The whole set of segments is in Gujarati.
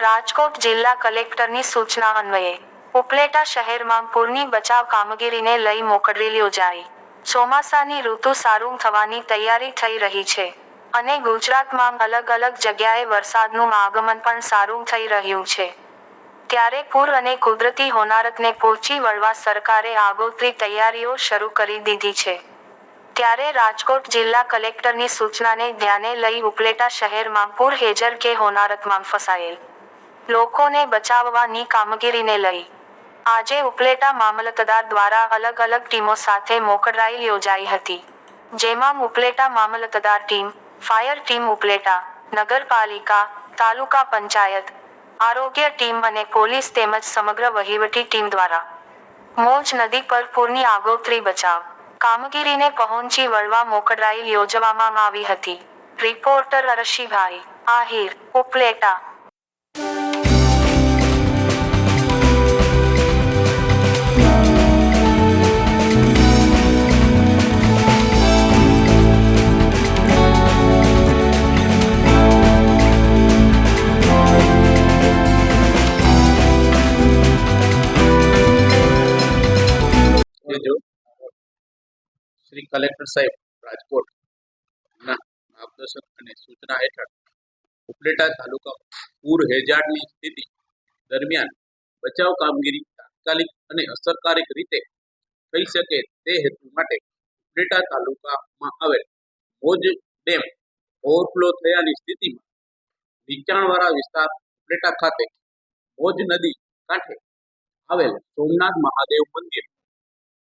રાજકોટ જિલ્લા કલેક્ટરની સૂચના અન્વયે ઉપલેટા શહેરમાં પૂરની બચાવ કામગીરીને લઈ મોકડ્રીલ યોજાઈ. ચોમાસાની ઋતુ સારું થવાની તૈયારી થઈ રહી છે અને ગુજરાતમાં અલગ અલગ જગ્યાએ વરસાદનું આગમન પણ સારું થઈ રહ્યું છે. ત્યારે પૂર અને કુદરતી હોનારતને પહોંચી વળવા સરકારે આગોતરી તૈયારીઓ શરૂ કરી દીધી છે. ત્યારે રાજકોટ જિલ્લા કલેક્ટરની સૂચનાને ધ્યાને લઈ ઉપલેટા શહેરમાં પૂર હેજર કે હોનારતમાં ફસાયેલ લોકોને બચાવવાની કામગીરીને લઈ આજે ઉપલેટા મામલતદાર દ્વારા અલગ અલગ ટીમો સાથે મોકડ્રાઈલ યોજાઈ હતી. જેમાં ઉપલેટા મામલતદાર ટીમ, ફાયર ટીમ ઉપલેટા, નગરપાલિકા, તાલુકા પંચાયત, આરોગ્ય ટીમ અને પોલીસ તેમજ સમગ્ર વહીવટી ટીમ દ્વારા મોજ નદી પર પૂરની આગોતરી બચાવ કામગીરીને પહોંચી વળવા મોકડ્રાઈલ યોજવામાં આવી હતી. રિપોર્ટર અરશીભાઈ આહિર, ઉપલેટા. શ્રી કલેક્ટર સાહેબ રાજકોટ ના માર્ગદર્શન અને સૂચના હેઠળ ઉપલેટા તાલુકા પૂર હેજાર્ડની સ્થિતિ દરમિયાન બચાવ કામગીરી તાત્કાલિક અને અસરકારક રીતે થઈ શકે તે હેતુ માટે ઉપલેટા તાલુકામાં આવેલ મોજ ડેમ ઓવરફ્લો થયાની સ્થિતિમાં નીચાણવાળા વિસ્તાર ઉપલેટા ખાતે મોજ નદી કાંઠે આવેલ સોમનાથ મહાદેવ મંદિર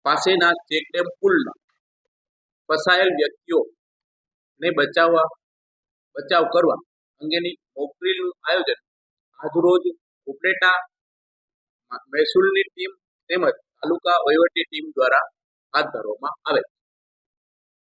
પાસેના ચેકડેમ પુલમાં ફસાયેલ વ્યક્તિઓને બચાવ કરવા અંગેની મોકડ્રીલનું આયોજન આજરોજ ઉપલેટા મહેસૂલની ટીમ તેમજ તાલુકા વહીવટી ટીમ દ્વારા હાથ ધરવામાં આવેલ.